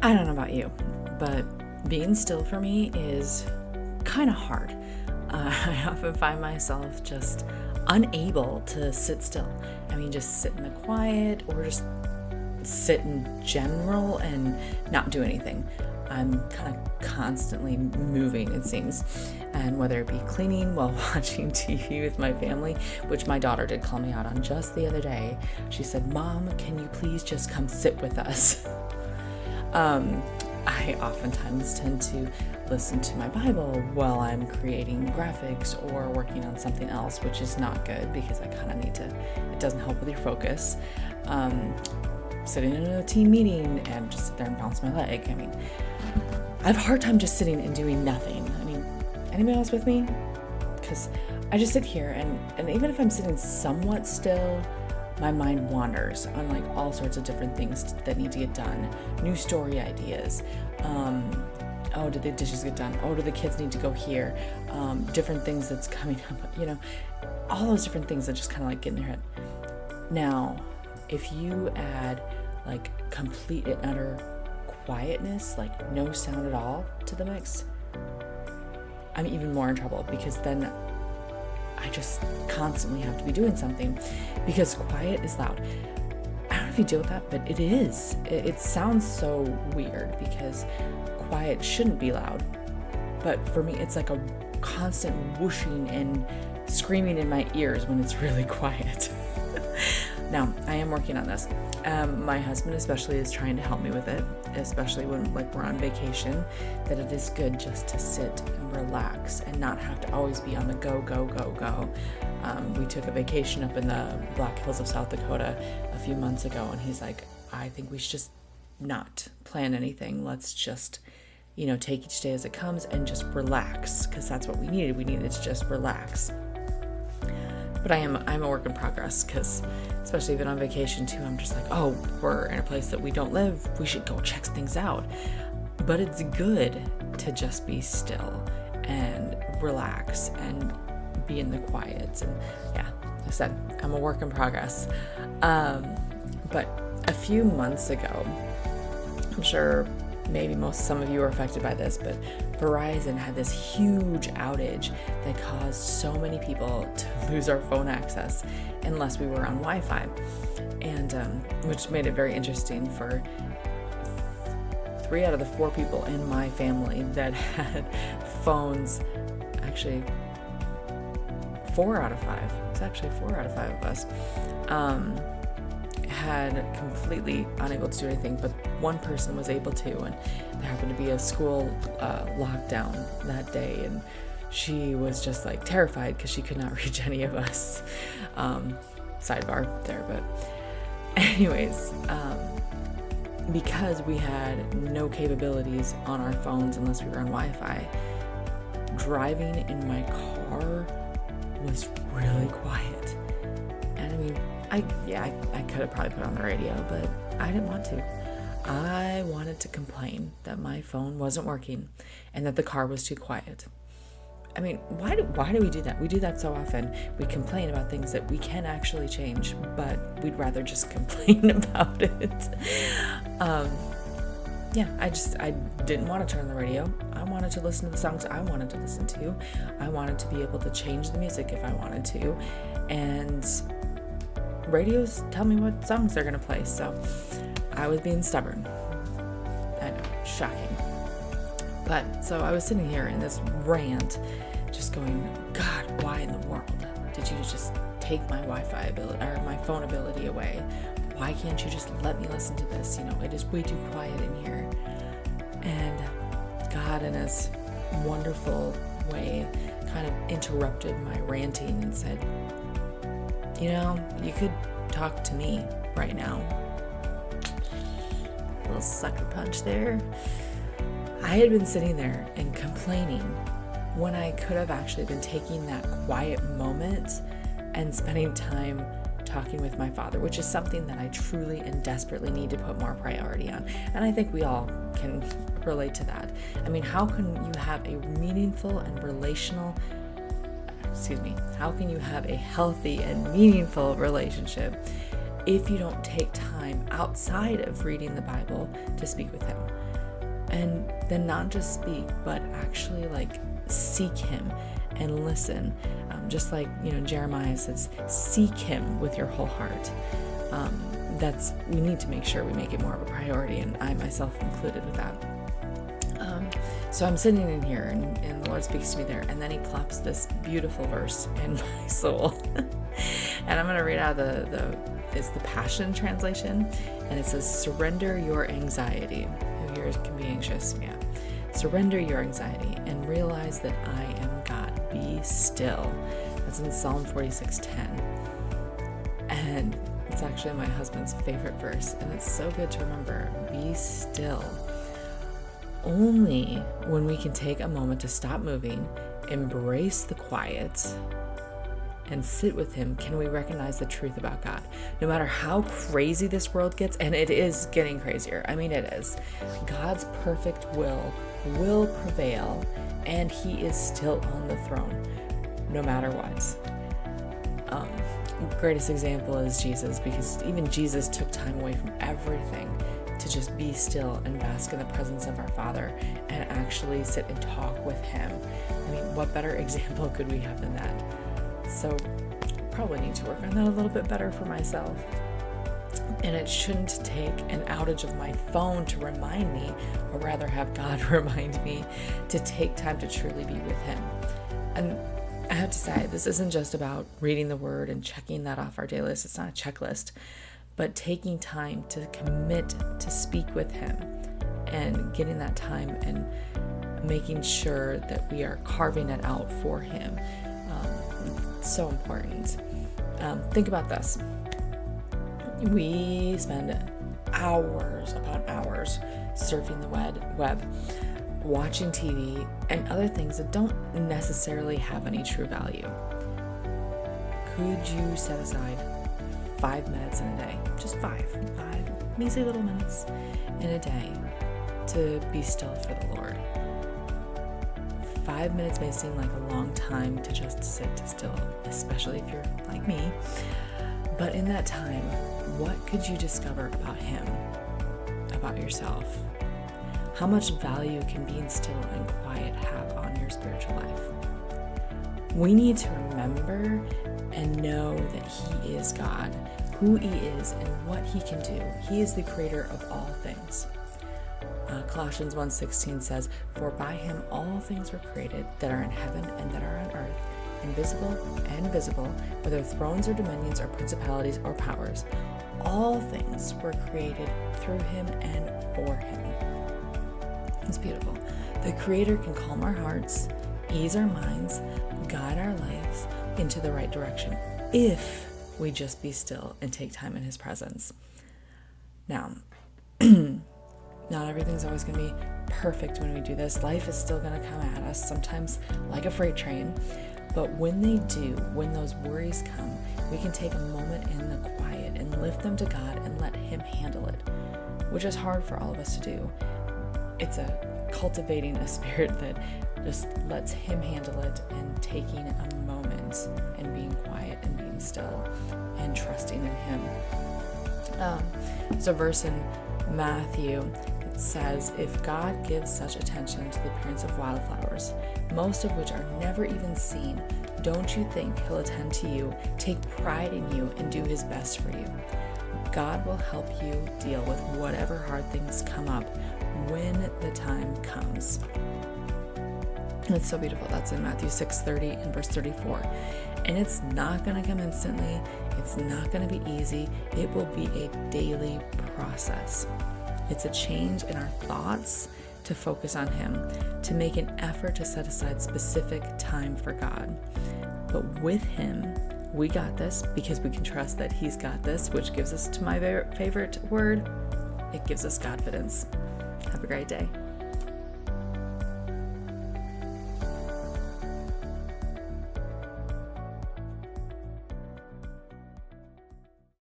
I don't know about you, but being still for me is kind of hard. I often find myself just unable to sit still. I mean, just sit in the quiet or just sit in general and not do anything. I'm kind of constantly moving, it seems. And whether it be cleaning while watching TV with my family, which my daughter did call me out on just the other day. She said, "Mom, can you please just come sit with us?" I oftentimes tend to listen to my Bible while I'm creating graphics or working on something else, which is not good because I kind of need to, it doesn't help with your focus. Sitting in a team meeting and just sit there and bounce my leg. I mean, I have a hard time just sitting and doing nothing. I mean, anybody else with me? Because I just sit here and even if I'm sitting somewhat still, my mind wanders on like all sorts of different things that need to get done. New story ideas. Oh, did the dishes get done? Oh, do the kids need to go here? Different things that's coming up, all those different things that just kind of like get in your head. Now, if you add like complete and utter quietness, like no sound at all to the mix, I'm even more in trouble because then I just constantly have to be doing something because quiet is loud. I don't know if you deal with that, but it is. It sounds so weird because quiet shouldn't be loud. But for me, it's like a constant whooshing and screaming in my ears when it's really quiet. Now, I am working on this. My husband especially is trying to help me with it, especially when like we're on vacation, that it is good just to sit and relax and not have to always be on the go, go, go, go. We took a vacation up in the Black Hills of South Dakota a few months ago, and he's like, I think we should just not plan anything. Let's just, take each day as it comes and just relax, because that's what we needed. We needed to just relax. But I'm a work in progress because especially even on vacation too, I'm just like, oh, we're in a place that we don't live. We should go check things out. But it's good to just be still and relax and be in the quiet. And yeah, like I said, I'm a work in progress. But a few months ago, I'm sure maybe some of you are affected by this, but Verizon had this huge outage that caused so many people to lose our phone access unless we were on Wi-Fi, and which made it very interesting for 3 out of the 4 people in my family that had phones. Actually, 4 out of 5. It's actually 4 out of 5 of us. Had completely unable to do anything, but one person was able to, and there happened to be a school lockdown that day, and she was just like terrified because she could not reach any of us. Sidebar there, but anyways, because we had no capabilities on our phones unless we were on Wi-Fi, driving in my car was really quiet. And I mean, I could have probably put on the radio, but I didn't want to. I wanted to complain that my phone wasn't working and that the car was too quiet. I mean, why do we do that? We do that so often. We complain about things that we can actually change, but we'd rather just complain about it. I didn't want to turn the radio. I wanted to listen to the songs I wanted to listen to. I wanted to be able to change the music if I wanted to. And radios tell me what songs they're going to play. So I was being stubborn. I know, shocking. But so I was sitting here in this rant, just going, God, why in the world did you just take my Wi-Fi ability or my phone ability away? Why can't you just let me listen to this? It is way too quiet in here. And God, in his wonderful way, kind of interrupted my ranting and said, you could talk to me right now. A little sucker punch there. I had been sitting there and complaining when I could have actually been taking that quiet moment and spending time talking with my Father, which is something that I truly and desperately need to put more priority on. And I think we all can relate to that. I mean, how can you have a meaningful and how can you have a healthy and meaningful relationship if you don't take time outside of reading the Bible to speak with him. And then not just speak, but actually like seek him and listen. Just like, Jeremiah says, seek him with your whole heart. We need to make sure we make it more of a priority, and I myself included with that. So I'm sitting in here and the Lord speaks to me there, and then he plops this beautiful verse in my soul. And I'm going to read out it's the Passion Translation, and it says, surrender your anxiety. Who here can be anxious? Yeah. Surrender your anxiety and realize that I am God. Be still. That's in Psalm 46:10. And it's actually my husband's favorite verse, and it's so good to remember. Be still. Only when we can take a moment to stop moving, embrace the quiet, and sit with him can we recognize the truth about God. No matter how crazy this world gets, and it is getting crazier. I mean, it is. God's perfect will prevail, and he is still on the throne, no matter what. Greatest example is Jesus, because even Jesus took time away from everything to just be still and bask in the presence of our Father and actually sit and talk with him. I mean, what better example could we have than that? So probably need to work on that a little bit better for myself. And it shouldn't take an outage of my phone to remind me, or rather have God remind me to take time to truly be with him. And I have to say, this isn't just about reading the word and checking that off our day list. It's not a checklist, but taking time to commit to speak with him and getting that time and making sure that we are carving it out for him. So important. Think about this. We spend hours upon hours surfing the web, watching TV, and other things that don't necessarily have any true value. Could you set aside 5 minutes in a day, just five measly little minutes in a day to be still for the Lord? 5 minutes may seem like a long time to just sit still, especially if you're like me. But in that time, what could you discover about him, about yourself? How much value can being still and quiet have on your spiritual life? We need to remember and know that he is God, who he is, and what he can do. He is the creator of all things. Colossians 1:16 says, "For by him all things were created that are in heaven and that are on earth, invisible and visible, whether thrones or dominions or principalities or powers. All things were created through him and for him." It's beautiful. The Creator can calm our hearts, ease our minds, guide our lives into the right direction if we just be still and take time in his presence. Now, not everything's always going to be perfect when we do this. Life is still going to come at us, sometimes like a freight train. But when they do, when those worries come, we can take a moment in the quiet and lift them to God and let him handle it, which is hard for all of us to do. It's cultivating a spirit that just lets him handle it, and taking a moment and being quiet and being still and trusting in him. There's a verse in Matthew. It says, "If God gives such attention to the appearance of wildflowers, most of which are never even seen, don't you think he'll attend to you, take pride in you, and do his best for you?" God will help you deal with whatever hard things come up when the time comes. And it's so beautiful. That's in Matthew 6:30 and verse 34. And it's not going to come instantly. It's not going to be easy. It will be a daily process. It's a change in our thoughts to focus on him, to make an effort to set aside specific time for God. But with him, we got this, because we can trust that he's got this, which gives us to my favorite word. It gives us confidence. Have a great day.